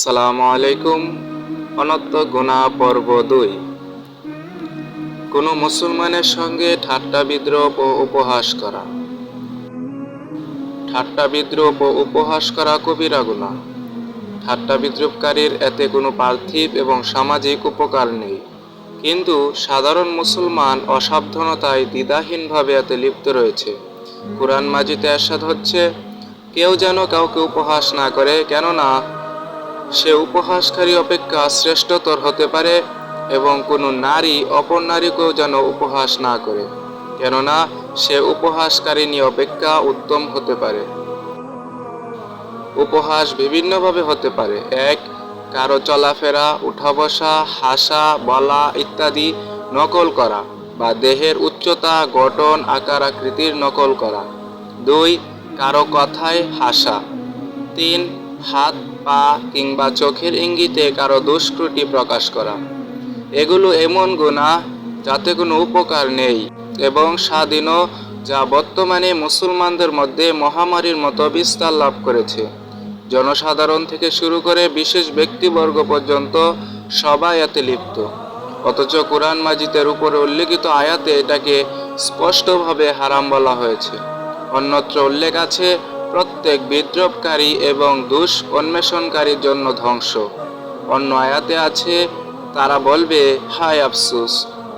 আসসালামু আলাইকুম। অনন্ত গুনাহ পর্ব 2। কোনো মুসলমানের সঙ্গে ঠাট্টা বিদ্রূপ ও উপহাস করা। ঠাট্টা বিদ্রূপ ও উপহাস করা কবিরা গুনাহ। ঠাট্টা বিদ্রূপকারীর এতে কোনো পার্থিব এবং সামাজিক উপকার নেই, কিন্তু সাধারণ মুসলমান অসাবধানতায় দ্বিধাহীনভাবে এতে লিপ্ত রয়েছে। কুরআন মাজিদে ইরশাদ হচ্ছে, কেউ যেন কাউকে উপহাস না করে, কেননা সে উপহাসকারী অপেক্ষা শ্রেষ্ঠতর হতে পারে, এবং কোনো নারী অপর নারীকেও যেন উপহাস না করে, কেননা সে উপহাসকারিণী অপেক্ষা উত্তম হতে পারে। উপহাস বিভিন্নভাবে হতে পারে। 1. কারো চলাফেরা, উঠা বসা, হাসা, বলা ইত্যাদি নকল করা বা দেহের উচ্চতা, গঠন, আকার আকৃতির নকল করা। 2. কারো কথায় হাসা। 3. হাত, পা কিংবা চোখের ইঙ্গিতে কারো দুষ্কৃতি প্রকাশ করা। এগুলো এমন গুনাহ যাতে কোনো উপকার নেই এবং স্বাধীনও, যা বর্তমানে মুসলমানদের মধ্যে মহামারীর মতো বিস্তার লাভ করেছে। জনসাধারণ থেকে শুরু করে বিশেষ ব্যক্তিবর্গ পর্যন্ত সবাই এতে লিপ্ত। অথচ কুরআন মাজিদের উপরে উল্লেখিত আয়াতে এটাকে স্পষ্টভাবে হারাম বলা হয়েছে। অন্যত্র উল্লেখ আছে, প্রত্যেক বিদ্রূপকারী এবং দোষ অন্বেষণকারীর জন্য ধ্বংস। অন্য আয়াতে আছে, তারা বলবে, হায় আফসোস,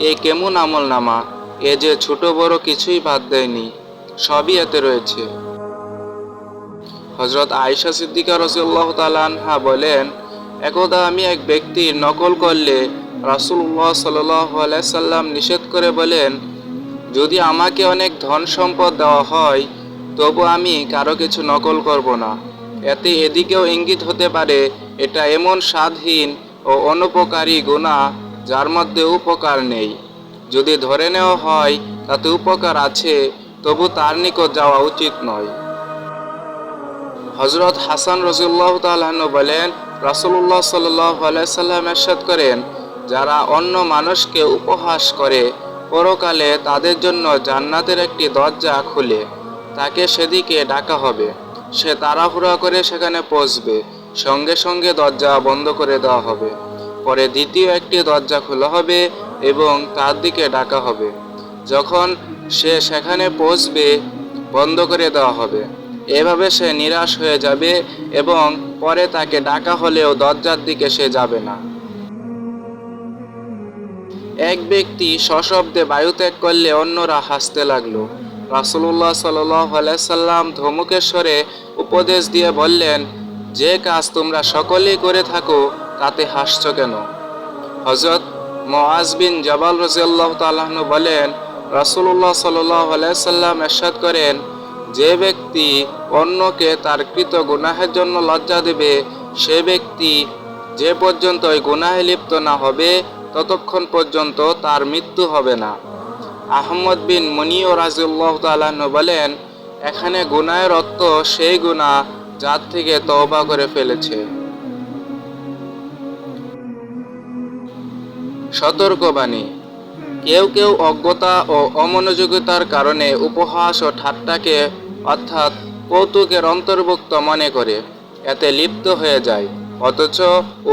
এ কেমন আমলনামা, এ যে ছোট বড় কিছুই বাদ দেয়নি, সবই এতে রয়েছে। হযরত আয়েশা সিদ্দিকা রাদিয়াল্লাহু তাআলা আনহা বলেন, একদা আমি এক ব্যক্তির নকল করলে রাসূলুল্লাহ সাল্লাল্লাহু আলাইহি সাল্লাম নিষেধ করে বলেন, যদি আমাকে অনেক ধন সম্পদ দেওয়া হয়, তবু আমি কারো কিছু নকল করব না। এতে এদিকেও ইঙ্গিত হতে পারে এটা এমন স্বাদহীন ও অনুপকারী গুনাহ যার মধ্যে উপকার নেই। যদি ধরে নেওয়া হয় তাতে উপকার আছে, তবু তার নিকট যাওয়া উচিত নয়। হযরত হাসান রাদিয়াল্লাহু তাআলা আনহু বলেন, রাসূলুল্লাহ সাল্লাল্লাহু আলাইহি সাল্লাম ইরশাদ করেন, যারা অন্য মানুষকে উপহাস করে, পরকালে তাদের জন্য জান্নাতের একটি দরজা খুলে তাকে সেদিকে ডাকা হবে। সে তাড়াহুড়া করে সেখানে পৌঁছবে, সঙ্গে সঙ্গে দরজা বন্ধ করে দেওয়া হবে। পরে দ্বিতীয় একটি দরজা খোলা হবে এবং তার দিকে ডাকা হবে। যখন সে সেখানে পৌঁছবে, বন্ধ করে দেওয়া হবে। এভাবে সে নিরাশ হয়ে যাবে এবং পরে তাকে ডাকা হলেও দরজার দিকে সে যাবে না। এক ব্যক্তি সশব্দে বায়ুত্যাগ করলে অন্যরা হাসতে লাগলো। রাসূলুল্লাহ সাল্লাল্লাহু আলাইহি সাল্লাম ধমকের স্বরে উপদেশ দিয়ে বললেন, যে কাজ তোমরা সকলেই করে থাকো তাতে হাসছো কেন? হযরত মুআজ বিন জাবাল রাদিয়াল্লাহু তাআলা আনহু বলেন, রাসূলুল্লাহ সাল্লাল্লাহু আলাইহি সাল্লাম ইরশাদ করেন, যে ব্যক্তি অন্যকে তার কৃত গুনাহের জন্য লজ্জা দেবে, সে ব্যক্তি যে পর্যন্ত ওই গুনাহে লিপ্ত না হবে ততক্ষণ পর্যন্ত তার মৃত্যু হবে না। আহমদ বিন মুনিও রাদিয়াল্লাহু তাআলা আনহু বলেন, এখানে গুনাহের অর্থ সেই গুনাহ যার থেকে তওবা করে ফেলেছে। সতর্কবাণী। কেউ কেউ অজ্ঞতা ও অমনোযোগিতার কারণে উপহাস ও ঠাট্টাকে অর্থাৎ কৌতুকের অন্তর্ভুক্ত মনে করে এতে লিপ্ত হয়ে যায়, অথচ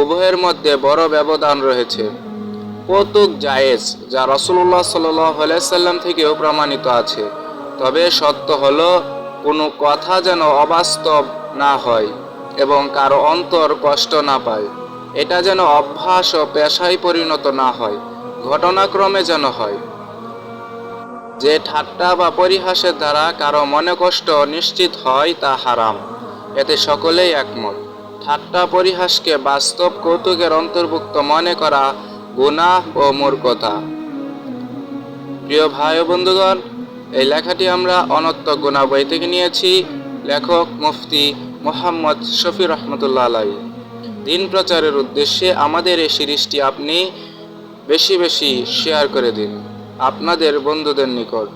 উভয়ের মধ্যে বড় ব্যবধান রয়েছে। কৌতুক জায়েজ, যা রাসূলুল্লাহ সাল্লাল্লাহু আলাইহি সাল্লাম থেকেও প্রমাণিত আছে, তবে সত্য হলো কোনো কথা যেন অবাস্তব না হয় এবং কারো অন্তর কষ্ট না পায়। এটা যেন অভ্যাস ও পেশায় পরিণত না হয়, ঘটনাক্রমে যেন হয়। যে ঠাট্টা বা পরিহাসের দ্বারা কারো মনে কষ্ট নিশ্চিত হয় তা হারাম, এতে সকলেই একমত। ঠাট্টা পরিহাসকে বাস্তব কৌতুকের অন্তর্ভুক্ত মনে করা গুনাহ ও মূর্খতা। প্রিয় ভাই ও বন্ধুগণ, এই লেখাটি আমরা অনন্ত গুনাহ বই থেকে নিয়েছি। লেখক মুফতি মুহাম্মদ শফি রহমতুল্লাহ আলাইহি। দিন প্রচারের উদ্দেশ্যে আমাদের এই সিরিজটি আপনি বেশি বেশি শেয়ার করে দিন আপনাদের বন্ধুদের নিকট।